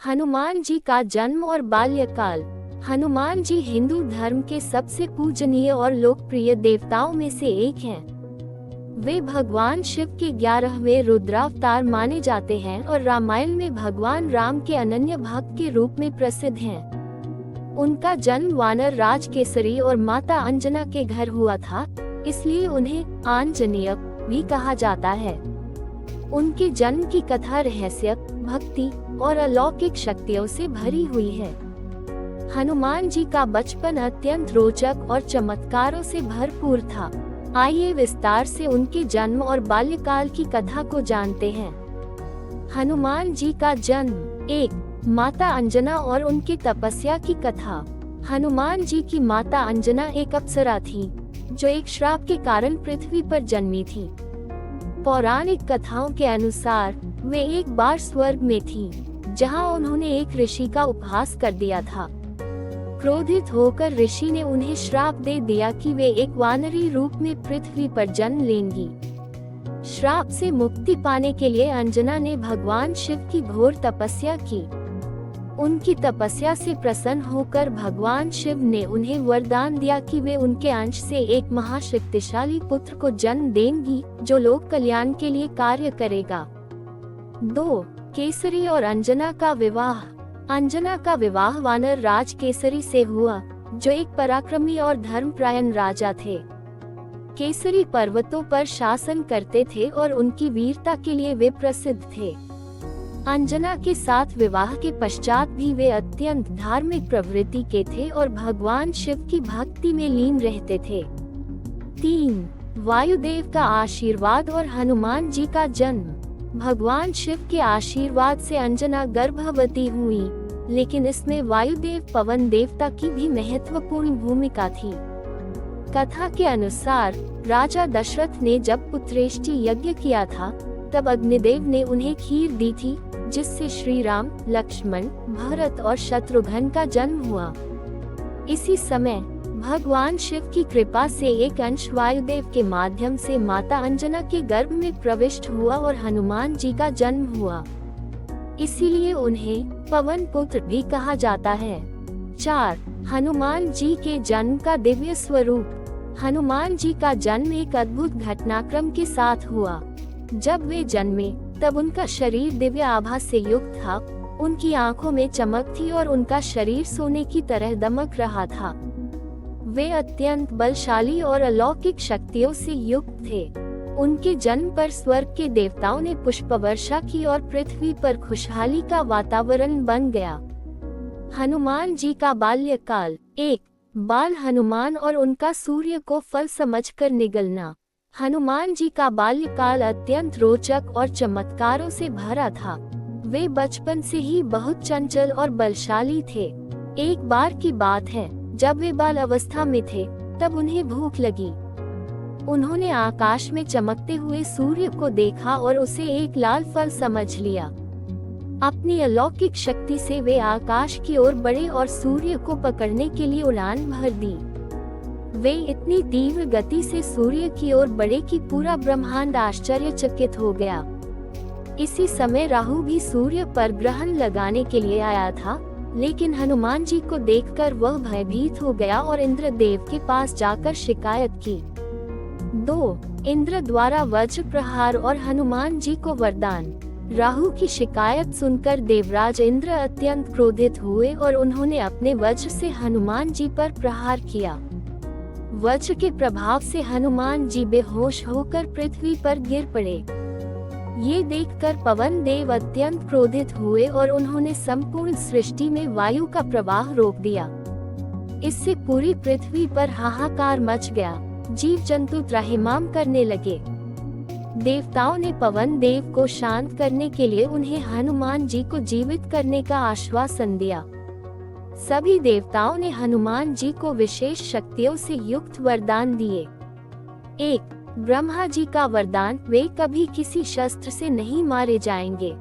हनुमान जी का जन्म और बाल्यकाल। हनुमान जी हिंदू धर्म के सबसे पूजनीय और लोकप्रिय देवताओं में से एक हैं। वे भगवान शिव के 11वें रुद्रावतार माने जाते हैं और रामायण में भगवान राम के अनन्य भक्त के रूप में प्रसिद्ध हैं। उनका जन्म वानर राज केसरी और माता अंजना के घर हुआ था, इसलिए उन्हें आंजनेय भी कहा जाता है। उनके जन्म की कथा रहस्य, भक्ति और अलौकिक शक्तियों से भरी हुई है। हनुमान जी का बचपन अत्यंत रोचक और चमत्कारों से भरपूर था। आइए विस्तार से उनके जन्म और बाल्यकाल की कथा को जानते हैं। हनुमान जी का जन्म। 1. माता अंजना और उनकी तपस्या की कथा। हनुमान जी की माता अंजना एक अप्सरा थी, जो एक श्राप के कारण पृथ्वी पर जन्मी थी। पौराणिक कथाओं के अनुसार वे एक बार स्वर्ग में थी, जहां उन्होंने एक ऋषि का उपहास कर दिया था। क्रोधित होकर ऋषि ने उन्हें श्राप दे दिया कि वे एक वानरी रूप में पृथ्वी पर जन्म लेंगी। श्राप से मुक्ति पाने के लिए अंजना ने भगवान शिव की घोर तपस्या की। उनकी तपस्या से प्रसन्न होकर भगवान शिव ने उन्हें वरदान दिया कि वे उनके अंश से एक महाशक्तिशाली पुत्र को जन्म देंगी, जो लोक कल्याण के लिए कार्य करेगा। 2. केसरी और अंजना का विवाह। अंजना का विवाह वानर राज केसरी से हुआ, जो एक पराक्रमी और धर्मपरायण राजा थे। केसरी पर्वतों पर शासन करते थे और उनकी वीरता के लिए वे प्रसिद्ध थे। अंजना के साथ विवाह के पश्चात भी वे अत्यंत धार्मिक प्रवृत्ति के थे और भगवान शिव की भक्ति में लीन रहते थे। 3. वायुदेव का आशीर्वाद और हनुमान जी का जन्म। भगवान शिव के आशीर्वाद से अंजना गर्भवती हुई, लेकिन इसमें वायुदेव पवन देवता की भी महत्वपूर्ण भूमिका थी। कथा के अनुसार राजा दशरथ ने जब पुत्रेष्टि यज्ञ किया था, तब अग्निदेव ने उन्हें खीर दी थी, जिससे श्री राम, लक्ष्मण, भरत और शत्रुघ्न का जन्म हुआ। इसी समय भगवान शिव की कृपा से एक अंश वायुदेव के माध्यम से माता अंजना के गर्भ में प्रविष्ट हुआ और हनुमान जी का जन्म हुआ। इसीलिए उन्हें पवन पुत्र भी कहा जाता है। 4. हनुमान जी के जन्म का दिव्य स्वरूप। हनुमान जी का जन्म एक अद्भुत घटनाक्रम के साथ हुआ। जब वे जन्मे, तब उनका शरीर दिव्य आभा से युक्त था। उनकी आंखों में चमक थी और उनका शरीर सोने की तरह दमक रहा था। वे अत्यंत बलशाली और अलौकिक शक्तियों से युक्त थे। उनके जन्म पर स्वर्ग के देवताओं ने पुष्प वर्षा की और पृथ्वी पर खुशहाली का वातावरण बन गया। हनुमान जी का बाल्यकाल। 1. बाल हनुमान और उनका सूर्य को फल समझकर निगलना। हनुमान जी का बाल्यकाल अत्यंत रोचक और चमत्कारों से भरा था। वे बचपन से ही बहुत चंचल और बलशाली थे। एक बार की बात है, जब वे बाल अवस्था में थे, तब उन्हें भूख लगी। उन्होंने आकाश में चमकते हुए सूर्य को देखा और उसे एक लाल फल समझ लिया। अपनी अलौकिक शक्ति से वे आकाश की ओर बढ़े और सूर्य को पकड़ने के लिए उड़ान भर दी। वे इतनी तीव्र गति से सूर्य की ओर बढ़े कि पूरा ब्रह्मांड आश्चर्यचकित हो गया। इसी समय राहु भी सूर्य पर ग्रहण लगाने के लिए आया था, लेकिन हनुमान जी को देखकर वह भयभीत हो गया और इंद्रदेव के पास जाकर शिकायत की। 2. इंद्र द्वारा वज्र प्रहार और हनुमान जी को वरदान। राहु की शिकायत सुनकर देवराज इंद्र अत्यंत क्रोधित हुए और उन्होंने अपने वज्र से हनुमान जी पर प्रहार किया। वज्र के प्रभाव से हनुमान जी बेहोश होकर पृथ्वी पर गिर पड़े। ये देखकर पवन देव अत्यंत क्रोधित हुए और उन्होंने संपूर्ण सृष्टि में वायु का प्रवाह रोक दिया। इससे पूरी पृथ्वी पर हाहाकार मच गया। जीव जंतु त्राहिमाम करने लगे। देवताओं ने पवन देव को शांत करने के लिए उन्हें हनुमान जी को जीवित करने का आश्वासन दिया। सभी देवताओं ने हनुमान जी को विशेष शक्तियों से युक्त वरदान दिए। 1. ब्रह्मा जी का वरदान, वे कभी किसी शस्त्र से नहीं मारे जाएंगे।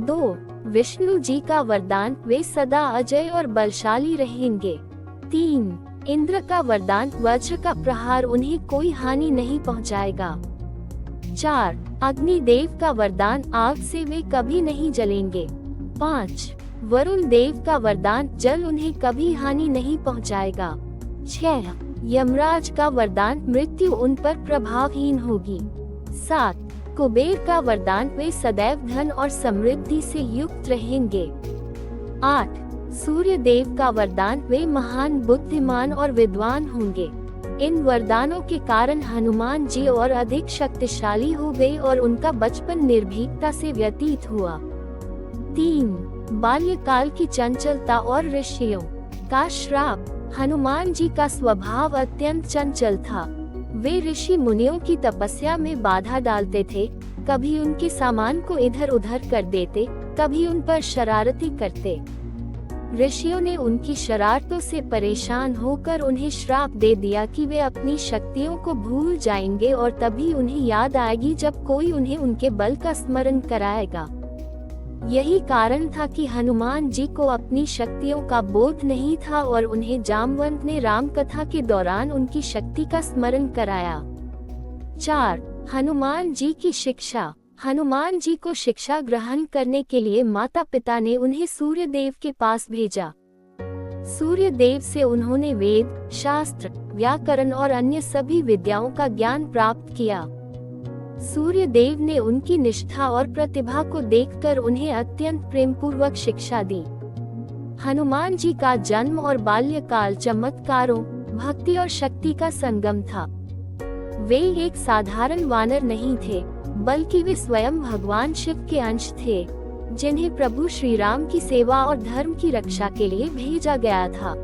2. विष्णु जी का वरदान, वे सदा अजय और बलशाली रहेंगे। 3. इंद्र का वरदान, वज्र का प्रहार उन्हें कोई हानि नहीं पहुंचाएगा। 4. अग्निदेव का वरदान, आग से वे कभी नहीं जलेंगे। 5. वरुण देव का वरदान, जल उन्हें कभी हानि नहीं पहुंचाएगा। 6. यमराज का वरदान, मृत्यु उन पर प्रभावहीन होगी। 7. कुबेर का वरदान, वे सदैव धन और समृद्धि से युक्त रहेंगे। 8. सूर्य देव का वरदान, वे महान बुद्धिमान और विद्वान होंगे। इन वरदानों के कारण हनुमान जी और अधिक शक्तिशाली हो गए और उनका बचपन निर्भीकता से व्यतीत हुआ। 3. बाल्यकाल की चंचलता और ऋषियों का श्राप, हनुमान जी का स्वभाव अत्यंत चंचल था। वे ऋषि मुनियों की तपस्या में बाधा डालते थे, कभी उनके सामान को इधर उधर कर देते, कभी उन पर शरारती करते। ऋषियों ने उनकी शरारतों से परेशान होकर उन्हें श्राप दे दिया कि वे अपनी शक्तियों को भूल जाएंगे और तभी उन्हें याद आएगी जब कोई उन्हें उनके बल का स्मरण कराएगा। यही कारण था कि हनुमान जी को अपनी शक्तियों का बोध नहीं था और उन्हें जामवंत ने राम कथा के दौरान उनकी शक्ति का स्मरण कराया। 4. हनुमान जी की शिक्षा, हनुमान जी को शिक्षा ग्रहण करने के लिए माता पिता ने उन्हें सूर्य देव के पास भेजा। सूर्य देव से उन्होंने वेद, शास्त्र, व्याकरण और अन्य सभी विद्याओं का ज्ञान प्राप्त किया। सूर्य देव ने उनकी निष्ठा और प्रतिभा को देखकर उन्हें अत्यंत प्रेमपूर्वक शिक्षा दी। हनुमान जी का जन्म और बाल्यकाल चमत्कारों, भक्ति और शक्ति का संगम था। वे एक साधारण वानर नहीं थे, बल्कि वे स्वयं भगवान शिव के अंश थे, जिन्हें प्रभु श्री राम की सेवा और धर्म की रक्षा के लिए भेजा गया था।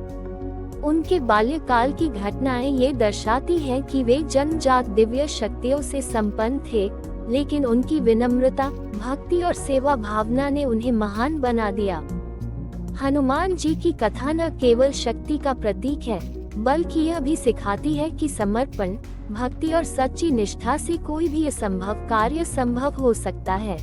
उनके बाल्यकाल की घटनाएं ये दर्शाती हैं कि वे जन्मजात दिव्य शक्तियों से संपन्न थे, लेकिन उनकी विनम्रता, भक्ति और सेवा भावना ने उन्हें महान बना दिया। हनुमान जी की कथा न केवल शक्ति का प्रतीक है, बल्कि यह भी सिखाती है कि समर्पण, भक्ति और सच्ची निष्ठा से कोई भी असंभव कार्य संभव हो सकता है।